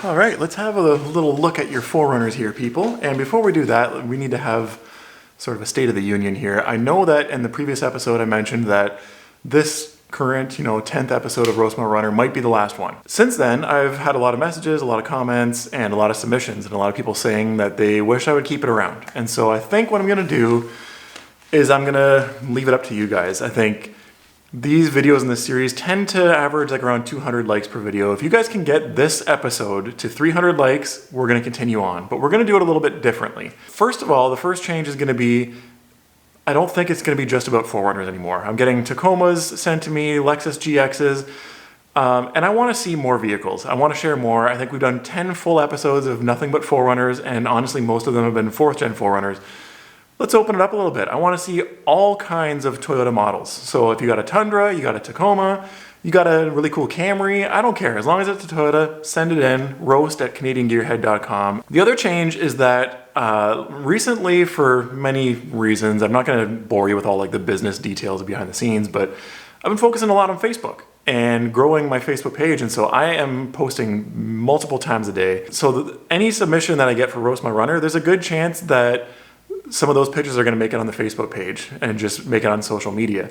All right, let's have a little look at your Forerunners here, people. And before we do that, we need to have sort of a state of the union here. I know that in the previous episode I mentioned that this current, 10th episode of Roast My Runner might be the last one. Since then, I've had a lot of messages, a lot of comments, and a lot of submissions, and a lot of people saying that they wish I would keep it around. And so I think what I'm gonna do is I'm gonna leave it up to you guys. I think these videos in this series tend to average like around 200 likes per video. If you guys can get this episode to 300 likes, we're gonna continue on, but we're gonna do it a little bit differently. First of all, the first change is gonna be, I don't think it's gonna be just about Forerunners anymore. I'm getting Tacomas sent to me, Lexus GXs, and I wanna see more vehicles. I wanna share more. I think we've done 10 full episodes of nothing but Forerunners, and honestly, most of them have been 4th gen Forerunners. Let's open it up a little bit. I want to see all kinds of Toyota models. So if you got a Tundra, you got a Tacoma, you got a really cool Camry, I don't care. As long as it's a Toyota, send it in, roast@canadiangearhead.com. The other change is that recently, for many reasons, I'm not going to bore you with all like the business details behind the scenes, but I've been focusing a lot on Facebook and growing my Facebook page. And so I am posting multiple times a day. So any submission that I get for Roast My Runner, there's a good chance that some of those pictures are going to make it on the Facebook page and just make it on social media.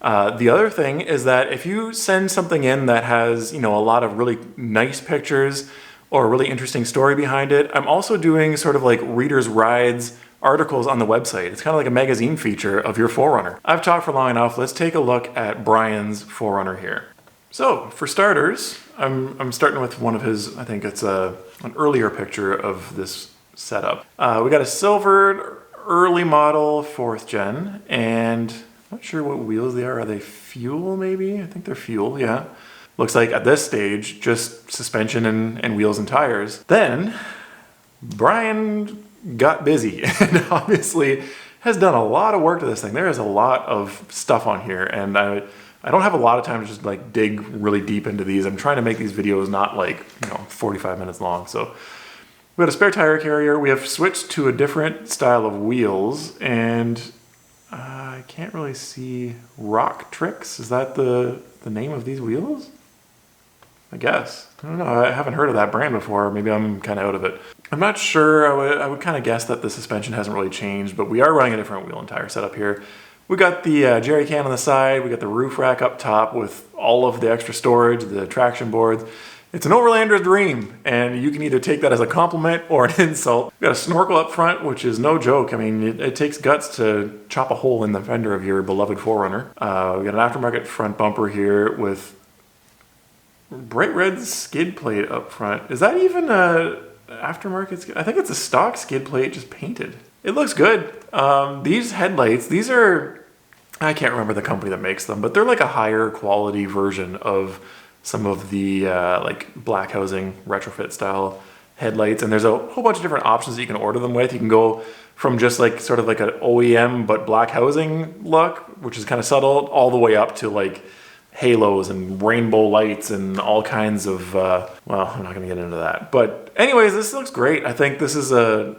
The other thing is that if you send something in that has, a lot of really nice pictures or a really interesting story behind it, I'm also doing sort of like readers' rides articles on the website. It's kind of like a magazine feature of your Forerunner. I've talked for long enough. Let's take a look at Brian's Forerunner here. So for starters, I'm starting with one of his, I think it's an earlier picture of this setup. We got a silver early model 4th gen, and I'm not sure what wheels they are. Are they fuel maybe? I think they're fuel, yeah. Looks like at this stage, just suspension and wheels and tires. Then, Brian got busy and obviously has done a lot of work to this thing. There is a lot of stuff on here, and I don't have a lot of time to just like dig really deep into these. I'm trying to make these videos not like, 45 minutes long, so. We got a spare tire carrier. We have switched to a different style of wheels, and I can't really see Rock Tricks. Is that the name of these wheels? I guess. I don't know. I haven't heard of that brand before. Maybe I'm kind of out of it. I'm not sure. I would kind of guess that the suspension hasn't really changed, but we are running a different wheel and tire setup here. We got the jerry can on the side. We got the roof rack up top with all of the extra storage, the traction boards. It's an overlander's dream, and you can either take that as a compliment or an insult. We got a snorkel up front, which is no joke. I mean, it takes guts to chop a hole in the fender of your beloved Forerunner. We got an aftermarket front bumper here with bright red skid plate up front. Is that even a aftermarket skid? I think it's a stock skid plate just painted. It looks good. These headlights, these are, I can't remember the company that makes them, but they're like a higher quality version of some of the like black housing retrofit style headlights, and there's a whole bunch of different options that you can order them with. You can go from just like sort of like an OEM but black housing look, which is kind of subtle, all the way up to like halos and rainbow lights and all kinds of well, I'm not gonna get into that, but anyways, this looks great. I think this is a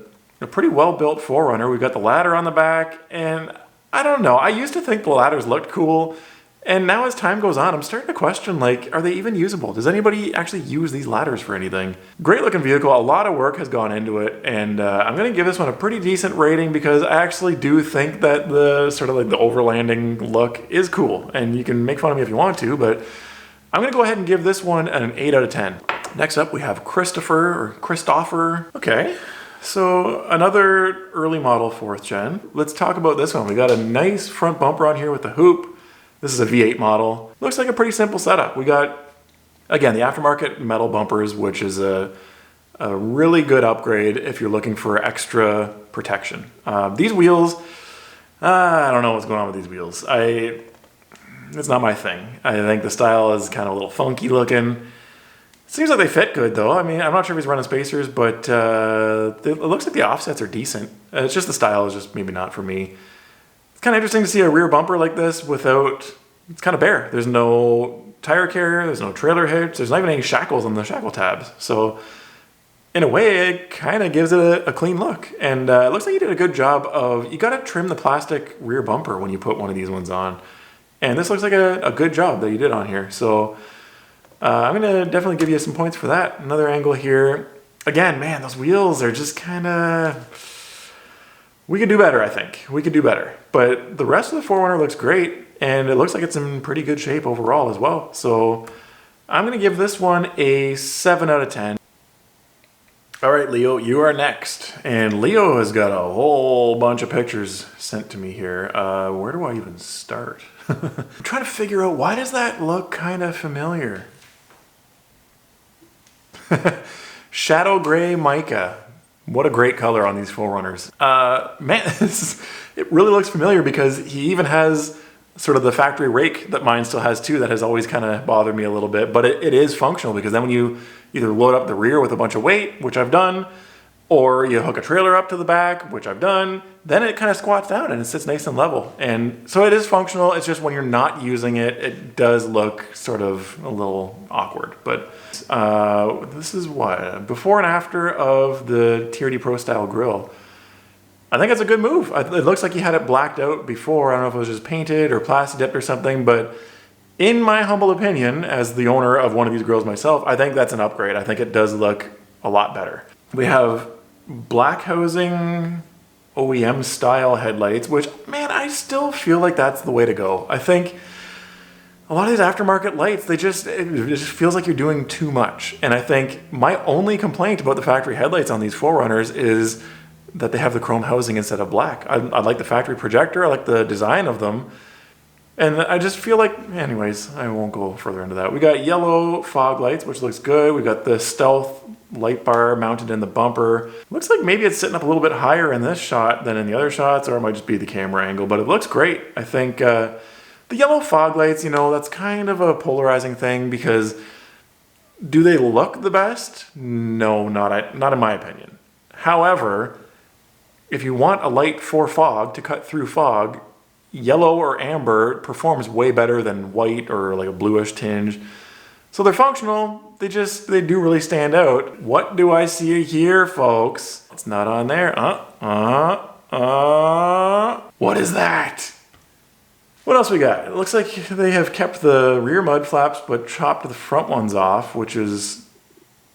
pretty well built Forerunner. We've got the ladder on the back, and I don't know, I used to think the ladders looked cool. And now as time goes on, I'm starting to question, like, are they even usable? Does anybody actually use these ladders for anything? Great looking vehicle, a lot of work has gone into it, and I'm gonna give this one a pretty decent rating because I actually do think that the sort of like the overlanding look is cool. And you can make fun of me if you want to, but I'm gonna go ahead and give this one an 8 out of 10. Next up, we have Christopher. Okay. So another early model 4th gen. Let's talk about this one. We got a nice front bumper on here with the hoop. This is a V8 model. Looks like a pretty simple setup. We got, again, the aftermarket metal bumpers, which is a really good upgrade if you're looking for extra protection. These wheels, I don't know what's going on with these wheels. It's not my thing. I think the style is kind of a little funky looking. Seems like they fit good though. I mean, I'm not sure if he's running spacers, but it looks like the offsets are decent. It's just the style is just maybe not for me. It's kind of interesting to see a rear bumper like this without, it's kind of bare. There's no tire carrier, there's no trailer hitch, there's not even any shackles on the shackle tabs. So in a way, it kind of gives it a clean look. And it looks like you did a good job of, you got to trim the plastic rear bumper when you put one of these ones on. And this looks like a good job that you did on here. So I'm gonna definitely give you some points for that. Another angle here. Again, man, those wheels are just kind of... We could do better, I think. We could do better. But the rest of the Forerunner looks great, and it looks like it's in pretty good shape overall as well. So I'm gonna give this one a 7 out of 10. All right, Leo, you are next. And Leo has got a whole bunch of pictures sent to me here. Where do I even start? I'm trying to figure out, why does that look kind of familiar? Shadow gray mica. What a great color on these Forerunners. Man, it really looks familiar because he even has sort of the factory rake that mine still has too, that has always kind of bothered me a little bit, but it is functional because then when you either load up the rear with a bunch of weight, which I've done, or you hook a trailer up to the back, which I've done, then it kind of squats down and it sits nice and level. And so it is functional. It's just when you're not using it, it does look sort of a little awkward. But this is what? Before and after of the TRD Pro style grill. I think it's a good move. It looks like you had it blacked out before. I don't know if it was just painted or plasti dipped or something, but in my humble opinion, as the owner of one of these grills myself, I think that's an upgrade. I think it does look a lot better. We have black housing OEM style headlights, which, man, I still feel like that's the way to go. I think a lot of these aftermarket lights, it just feels like you're doing too much. And I think my only complaint about the factory headlights on these Forerunners is that they have the chrome housing instead of black. I like the factory projector, I like the design of them. And I just feel like, anyways, I won't go further into that. We got yellow fog lights, which looks good. We got the stealth light bar mounted in the bumper. Looks like maybe it's sitting up a little bit higher in this shot than in the other shots, or it might just be the camera angle, but it looks great. I think the yellow fog lights, you know, that's kind of a polarizing thing because do they look the best? No, not in my opinion. However, if you want a light for fog to cut through fog, yellow or amber performs way better than white or like a bluish tinge. So they're functional, they do really stand out. What do I see here, folks? It's not on there. What is that? What else we got? It looks like they have kept the rear mud flaps but chopped the front ones off, which is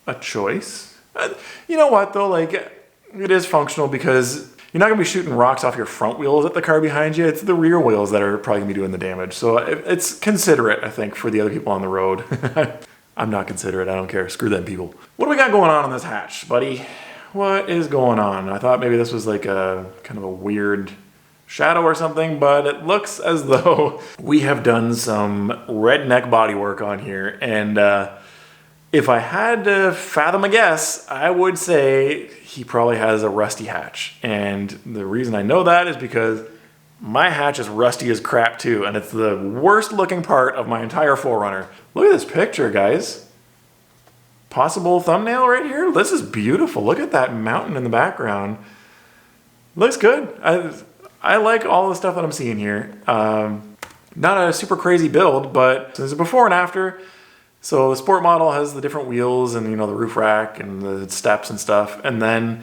a choice. You know what though, like, it is functional because you're not going to be shooting rocks off your front wheels at the car behind you. It's the rear wheels that are probably going to be doing the damage. So it's considerate, I think, for the other people on the road. I'm not considerate. I don't care. Screw them people. What do we got going on this hatch, buddy? What is going on? I thought maybe this was like a kind of a weird shadow or something, but it looks as though we have done some redneck bodywork on here. And if I had to fathom a guess, I would say he probably has a rusty hatch. And the reason I know that is because my hatch is rusty as crap too, and it's the worst looking part of my entire Forerunner. Look at this picture, guys. Possible thumbnail right here. This is beautiful. Look at that mountain in the background. Looks good. I like all the stuff that I'm seeing here. Not a super crazy build, but there's a before and after. So the sport model has the different wheels and, you know, the roof rack and the steps and stuff. And then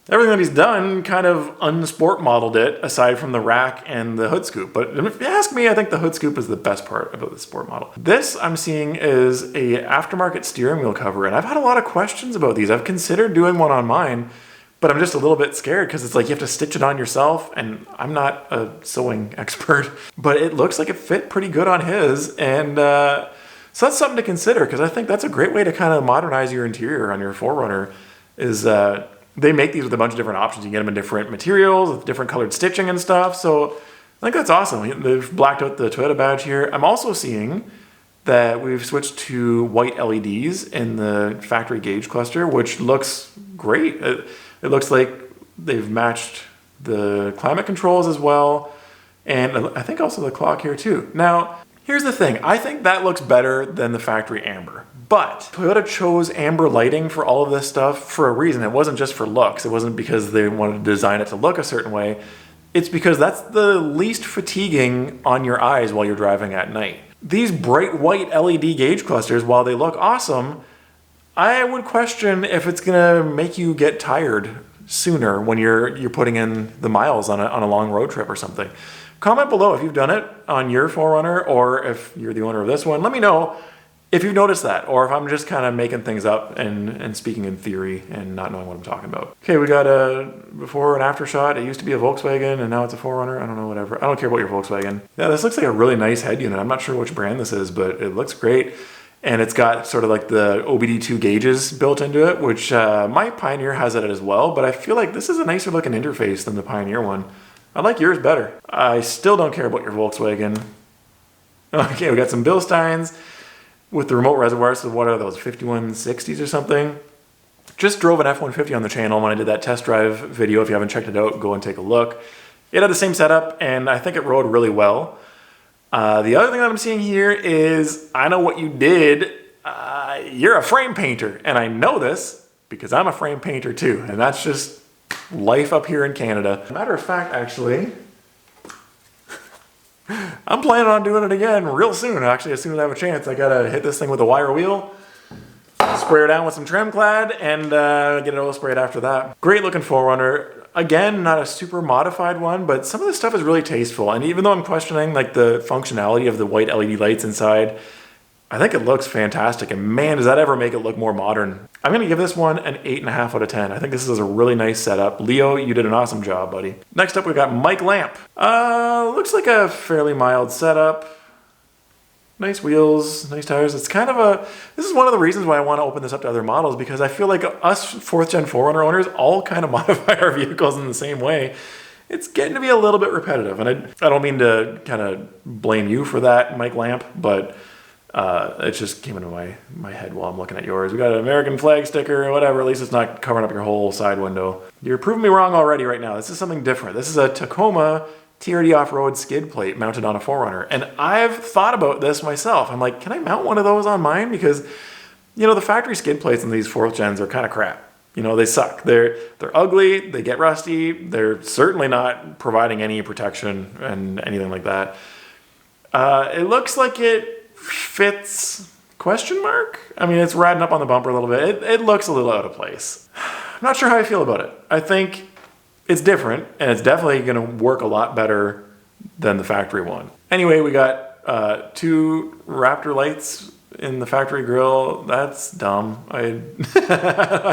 everything that he's done kind of unsport modeled it aside from the rack and the hood scoop. But if you ask me, I think the hood scoop is the best part about the sport model. This I'm seeing is a aftermarket steering wheel cover. And I've had a lot of questions about these. I've considered doing one on mine, but I'm just a little bit scared because it's like you have to stitch it on yourself. And I'm not a sewing expert, but it looks like it fit pretty good on his. And, so that's something to consider because I think that's a great way to kind of modernize your interior on your Forerunner is they make these with a bunch of different options. You can get them in different materials, with different colored stitching and stuff. So I think that's awesome. They've blacked out the Toyota badge here. I'm also seeing that we've switched to white LEDs in the factory gauge cluster, which looks great. It looks like they've matched the climate controls as well. And I think also the clock here too. Now, here's the thing, I think that looks better than the factory amber, but Toyota chose amber lighting for all of this stuff for a reason. It wasn't just for looks. It wasn't because they wanted to design it to look a certain way. It's because that's the least fatiguing on your eyes while you're driving at night. These bright white LED gauge clusters, while they look awesome, I would question if it's gonna make you get tired sooner when you're putting in the miles on a long road trip or something. Comment below if you've done it on your Forerunner or if you're the owner of this one. Let me know. if you've noticed that, or if I'm just kind of making things up and speaking in theory and not knowing what I'm talking about. Okay, we got a before and after shot. It used to be a Volkswagen and now it's a Forerunner. I don't know, whatever. I don't care about your Volkswagen. Yeah, this looks like a really nice head unit. I'm not sure which brand this is, but it looks great. And it's got sort of like the OBD2 gauges built into it, which my Pioneer has it as well, but I feel like this is a nicer looking interface than the Pioneer one. I like yours better. I still don't care about your Volkswagen. Okay, we got some Bilsteins with the remote reservoirs. So what are those, 5160s or something? Just drove an F-150 on the channel when I did that test drive video. If you haven't checked it out, go and take a look. It had the same setup, and I think it rode really well. The other thing that I'm seeing here is, I know what you did. You're a frame painter, and I know this because I'm a frame painter too, and that's just life up here in Canada. Matter of fact, actually, I'm planning on doing it again real soon. Actually, as soon as I have a chance, I gotta hit this thing with a wire wheel, spray her down with some trim clad, and get it oil sprayed after that. Great looking Forerunner. Again, not a super modified one, but some of this stuff is really tasteful. And even though I'm questioning like the functionality of the white LED lights inside, I think it looks fantastic. And man, does that ever make it look more modern. I'm gonna give this one an 8.5 out of 10. I think this is a really nice setup. Leo, you did an awesome job, buddy. Next up, we've got Mike Lamp. Looks like a fairly mild setup. Nice wheels, nice tires. It's kind of this is one of the reasons why I want to open this up to other models, because I feel like us 4th gen Forerunner owners all kind of modify our vehicles in the same way. It's getting to be a little bit repetitive, and I don't mean to kind of blame you for that, Mike Lamp, but it just came into my head while I'm looking at yours. We got an American flag sticker or whatever. At least it's not covering up your whole side window. You're proving me wrong already right now. This is something different. This is a Tacoma TRD off-road skid plate mounted on a Forerunner. And I've thought about this myself. I'm like, can I mount one of those on mine? Because, you know, the factory skid plates in these 4th gens are kind of crap. You know, they suck. They're ugly, they get rusty, they're certainly not providing any protection and anything like that. It looks like it fits, question mark? I mean, it's riding up on the bumper a little bit. It looks a little out of place. I'm not sure how I feel about it. I think it's different, and it's definitely going to work a lot better than the factory one. Anyway, we got 2 Raptor lights in the factory grille. That's dumb. I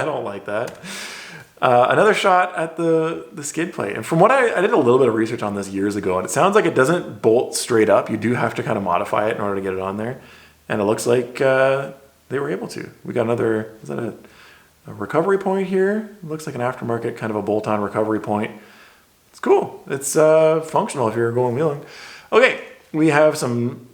don't like that. Another shot at the skid plate. And from what I did a little bit of research on this years ago, and it sounds like it doesn't bolt straight up. You do have to kind of modify it in order to get it on there. And it looks like they were able to. We got another, is that a recovery point here? It looks like an aftermarket kind of a bolt-on recovery point. It's cool. It's functional if you're going wheeling. Okay, we have some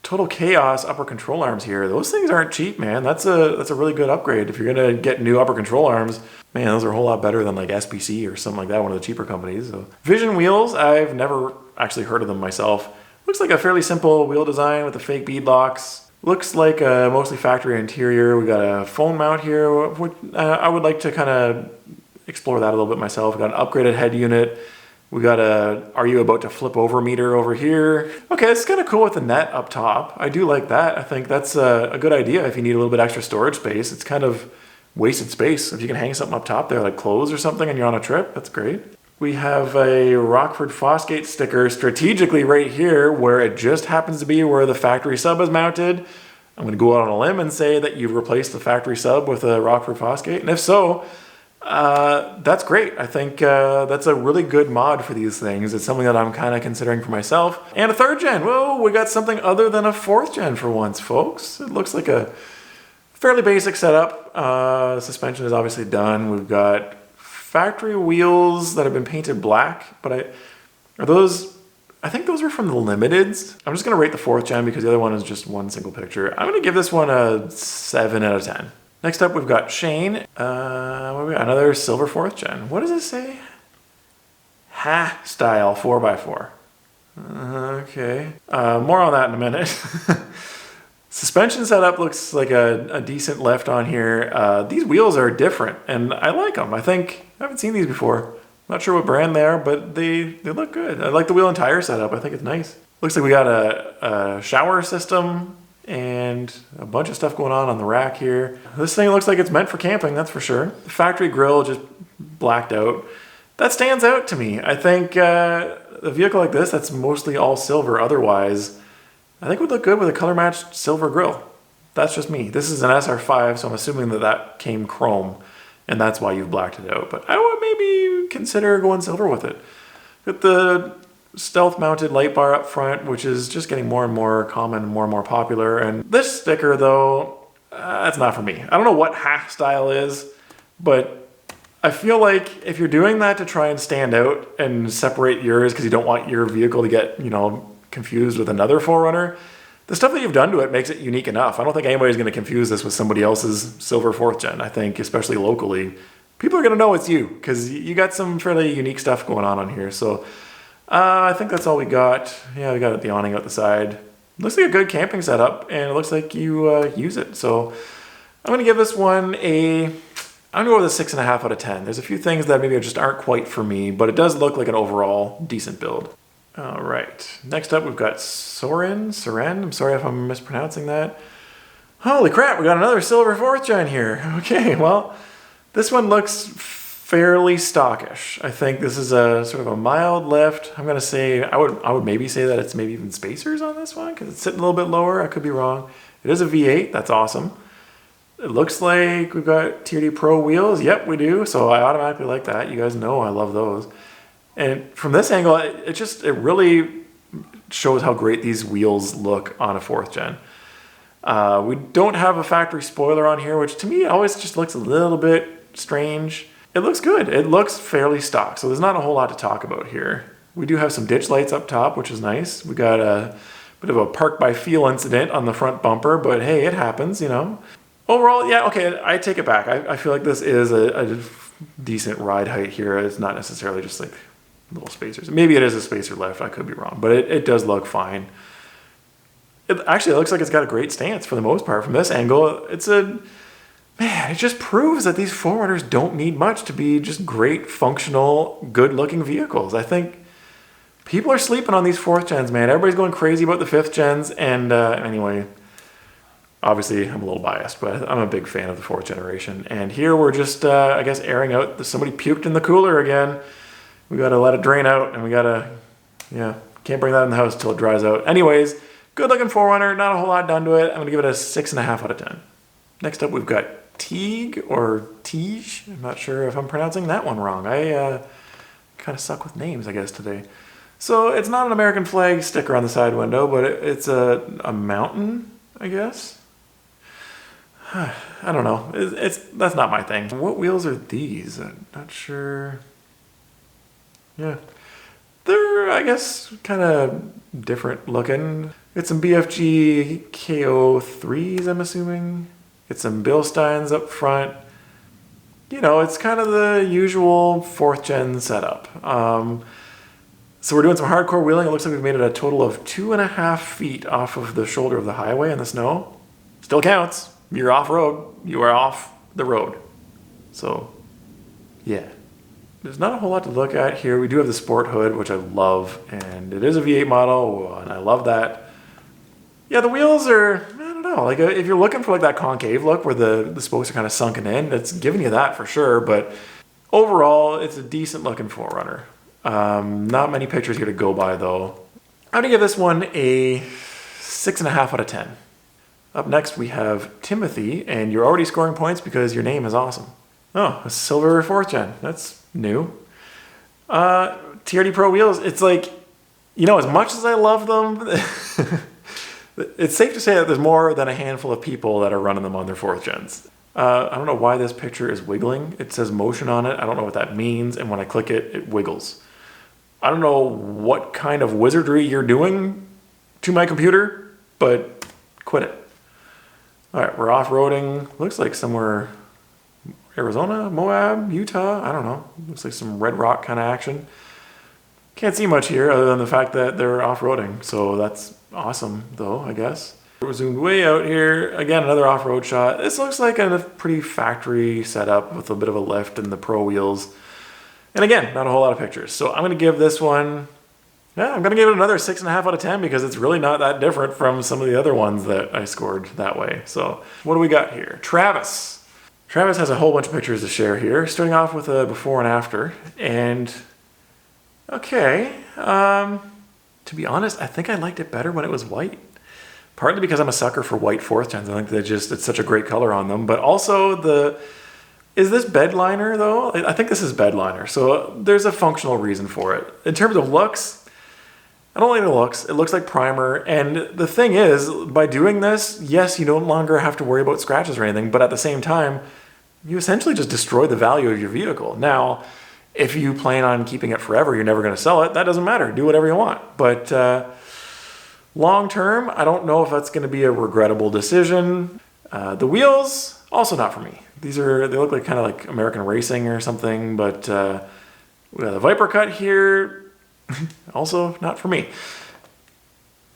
Total Chaos upper control arms here. Those things aren't cheap, man. That's a really good upgrade. If you're gonna get new upper control arms, man, those are a whole lot better than like SPC or something like that, one of the cheaper companies. So, Vision wheels, I've never actually heard of them myself. Looks like a fairly simple wheel design with the fake bead locks. Looks like a mostly factory interior. We got a phone mount here. I would like to kind of explore that a little bit myself. We got an upgraded head unit. We got a "Are you about to flip over" meter over here. Okay, it's kind of cool with the net up top. I do like that. I think that's a good idea if you need a little bit extra storage space. It's kind of wasted space. If you can hang something up top there, like clothes or something, and you're on a trip, that's great. We have a Rockford Fosgate sticker strategically right here where it just happens to be where the factory sub is mounted. I'm going to go out on a limb and say that you've replaced the factory sub with a Rockford Fosgate. And if so, that's great. I think that's a really good mod for these things. It's something that I'm kind of considering for myself. And a 3rd gen. Whoa, we got something other than a 4th gen for once, folks. It looks like a fairly basic setup. Suspension is obviously done. We've got factory wheels that have been painted black, but are those, I think those are from the Limiteds. I'm just gonna rate the 4th gen because the other one is just one single picture. I'm gonna give this one a 7 out of 10. Next up, we've got Shane. What do we got? Another silver 4th gen. What does it say? Hastyle 4x4. Okay. More on that in a minute. Suspension setup looks like a decent lift on here. These wheels are different, and I like them. I haven't seen these before. Not sure what brand they are, but they look good. I like the wheel and tire setup. I think it's nice. Looks like we got a shower system and a bunch of stuff going on the rack here. This thing looks like it's meant for camping, that's for sure. The factory grille just blacked out. That stands out to me. I think a vehicle like this that's mostly all silver otherwise, I think would look good with a color matched silver grille. That's just me. This is an SR5, so I'm assuming that that came chrome, and that's why you've blacked it out. But I would maybe consider going silver with it. With the stealth mounted light bar up front, which is just getting more and more common and more popular. And this sticker, though, that's not for me. I don't know what Hastyle is, but I feel like if you're doing that to try and stand out and separate yours because you don't want your vehicle to get, you know, confused with another Forerunner, the stuff that you've done to it makes it unique enough. I don't think anybody's going to confuse this with somebody else's silver 4th gen. I think, especially locally, people are going to know it's you because you got some fairly unique stuff going on here. So I think that's all we got. Yeah, we got the awning out the side. Looks like a good camping setup, and it looks like you use it. So I'm going to give this one I'm going to go with a 6.5 out of 10. There's a few things that maybe just aren't quite for me, but it does look like an overall decent build. All right, next up we've got Soren. I'm sorry if I'm mispronouncing that. Holy crap, we got another silver 4th gen here. Okay, well, this one looks fairly stockish. I think this is a sort of a mild lift. I'm gonna say, I would maybe say that it's maybe even spacers on this one because it's sitting a little bit lower. I could be wrong. It is a V8, that's awesome. It looks like we've got TRD Pro wheels. Yep, we do. So I automatically like that. You guys know I love those. And from this angle, it really shows how great these wheels look on a 4th gen. We don't have a factory spoiler on here, which to me always just looks a little bit strange. It looks good. It looks fairly stock, so there's not a whole lot to talk about here. We do have some ditch lights up top, which is nice. We got a bit of a park by feel incident on the front bumper, but hey, it happens, you know. Overall, yeah, okay, I take it back. I feel like this is a decent ride height here. It's not necessarily just like little spacers. Maybe it is a spacer lift, I could be wrong, but it does look fine. It actually looks like it's got a great stance for the most part. From this angle, it just proves that these Forerunners don't need much to be just great, functional, good-looking vehicles. I think people are sleeping on these 4th gens, man. Everybody's going crazy about the 5th gens, and anyway, obviously I'm a little biased, but I'm a big fan of the 4th generation. And here we're just, I guess, airing out that somebody puked in the cooler again. We gotta let it drain out, and we gotta, can't bring that in the house till it dries out. Anyways, good-looking Forerunner, not a whole lot done to it. I'm gonna give it a 6.5 out of 10. Next up, we've got Teague or Tige. I'm not sure if I'm pronouncing that one wrong. I kind of suck with names, I guess, today. So it's not an American flag sticker on the side window, but it's a mountain, I guess. I don't know. That's not my thing. What wheels are these? I'm not sure. Yeah. They're, I guess, kind of different looking. It's some BFG KO3s, I'm assuming. Get some Bilsteins up front. You know, it's kind of the usual 4th gen setup. So we're doing some hardcore wheeling. It looks like we've made it a total of 2.5 feet off of the shoulder of the highway in the snow. Still counts. You're off-road. You are off the road. So, yeah. There's not a whole lot to look at here. We do have the sport hood, which I love, and it is a V8 model, and I love that. Yeah, the wheels are, I don't know, like if you're looking for like that concave look where the spokes are kind of sunken in, it's giving you that for sure, but overall, it's a decent looking Forerunner. Not many pictures here to go by though. I'm gonna give this one a 6.5 out of 10. Up next, we have Timothy, and you're already scoring points because your name is awesome. Oh, a silver 4th gen, that's new. TRD Pro wheels, it's like, you know, as much as I love them, it's safe to say that there's more than a handful of people that are running them on their 4th gens. I don't know why this picture is wiggling. It says motion on it. I don't know what that means, and when I click it, it wiggles. I don't know what kind of wizardry you're doing to my computer, but quit it. All right, we're off-roading. Looks like somewhere Arizona, Moab, Utah, I don't know. Looks like some red rock kind of action. Can't see much here other than the fact that they're off-roading, so that's awesome though, I guess. We're zoomed way out here. Again, another off-road shot. This looks like a pretty factory setup with a bit of a lift and the Pro wheels. And again, not a whole lot of pictures. So I'm gonna give this one, I'm gonna give it another 6.5 out of 10 because it's really not that different from some of the other ones that I scored that way. So what do we got here? Travis. Travis has a whole bunch of pictures to share here, starting off with a before and after. And okay, to be honest, I think I liked it better when it was white. Partly because I'm a sucker for white 4th gens. I think it's such a great color on them. But also is this bed liner though? I think this is bed liner. So there's a functional reason for it. In terms of looks, I don't like the looks. It looks like primer. And the thing is, by doing this, yes, you no longer have to worry about scratches or anything. But at the same time, you essentially just destroy the value of your vehicle. Now, if you plan on keeping it forever, you're never going to sell it, that doesn't matter. Do whatever you want. But long term, I don't know if that's going to be a regrettable decision. The wheels, also not for me. They look like kind of like American Racing or something, but we got the Viper cut here, also not for me.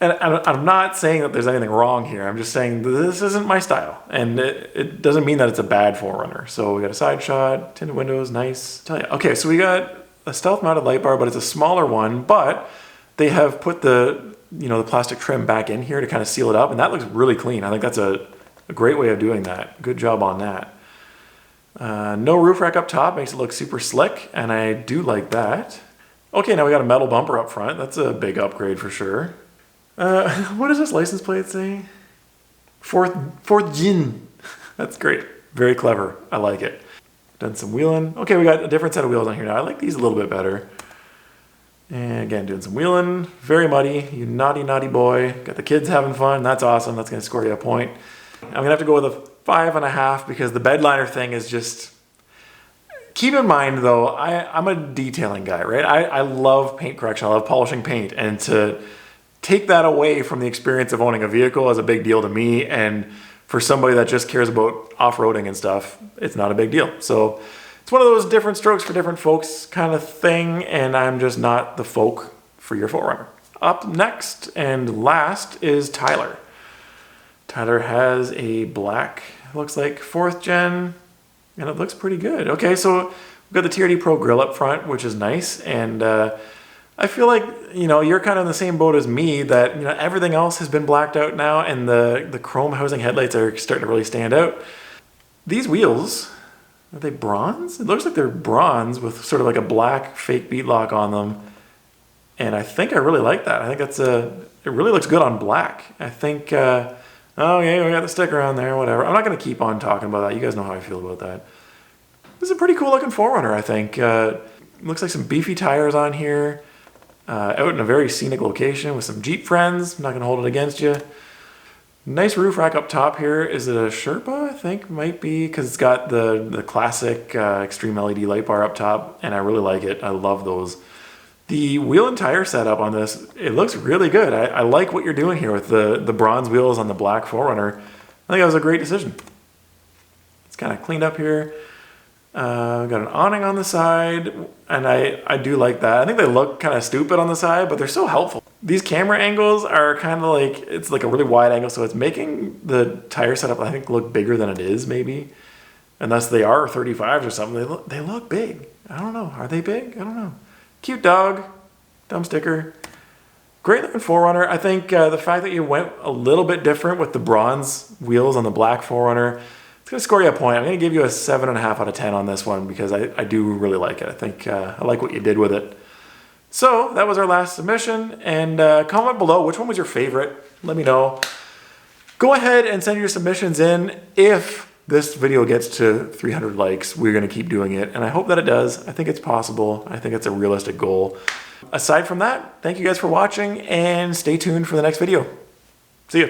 And I'm not saying that there's anything wrong here. I'm just saying this isn't my style. And it doesn't mean that it's a bad Forerunner. So we got a side shot, tinted windows, nice. Tell you. Okay, so we got a stealth mounted light bar, but it's a smaller one. But they have put the plastic trim back in here to kind of seal it up. And that looks really clean. I think that's a great way of doing that. Good job on that. No roof rack up top, makes it look super slick. And I do like that. Okay, now we got a metal bumper up front. That's a big upgrade for sure. What does this license plate say? Fourth Gen. That's great. Very clever. I like it. Done some wheeling. Okay, we got a different set of wheels on here now. I like these a little bit better. And again, doing some wheeling. Very muddy. You naughty, naughty boy. Got the kids having fun. That's awesome. That's going to score you a point. I'm going to have to go with a 5.5 because the bed liner thing is just... Keep in mind, though, I'm a detailing guy, right? I love paint correction. I love polishing paint. And to take that away from the experience of owning a vehicle is a big deal to me. And for somebody that just cares about off-roading and stuff, it's not a big deal. So it's one of those different strokes for different folks kind of thing. And I'm just not the folk for your Forerunner. Up next and last is Tyler. Tyler has a black, looks like 4th gen, and it looks pretty good. Okay, so we've got the TRD Pro grill up front, which is nice. And I feel like, you're kind of in the same boat as me that, everything else has been blacked out now and the chrome housing headlights are starting to really stand out. These wheels, are they bronze? It looks like they're bronze with sort of like a black fake bead lock on them. And I think I really like that. I think it really looks good on black. I think, oh yeah, we got the sticker on there, whatever. I'm not going to keep on talking about that. You guys know how I feel about that. This is a pretty cool looking Forerunner, I think. Looks like some beefy tires on here. Out in a very scenic location with some Jeep friends. I'm not going to hold it against you. Nice roof rack up top here. Is it a Sherpa? I think might be, because it's got the classic extreme LED light bar up top, and I really like it. I love those. The wheel and tire setup on this, it looks really good. I like what you're doing here with the bronze wheels on the black Forerunner. I think that was a great decision. It's kind of cleaned up here. Got an awning on the side, and I do like that. I think they look kind of stupid on the side, but they're so helpful. These camera angles are kind of like, it's like a really wide angle, so it's making the tire setup, I think, look bigger than it is, maybe. Unless they are 35s or something. They look big. I don't know. Are they big? I don't know. Cute dog. Dumb sticker. Great looking Forerunner. I think the fact that you went a little bit different with the bronze wheels on the black Forerunner, it's going to score you a point. I'm going to give you a 7.5 out of 10 on this one because I do really like it. I think I like what you did with it. So that was our last submission. And comment below which one was your favorite. Let me know. Go ahead and send your submissions in. If this video gets to 300 likes, we're going to keep doing it. And I hope that it does. I think it's possible. I think it's a realistic goal. Aside from that, thank you guys for watching and stay tuned for the next video. See ya.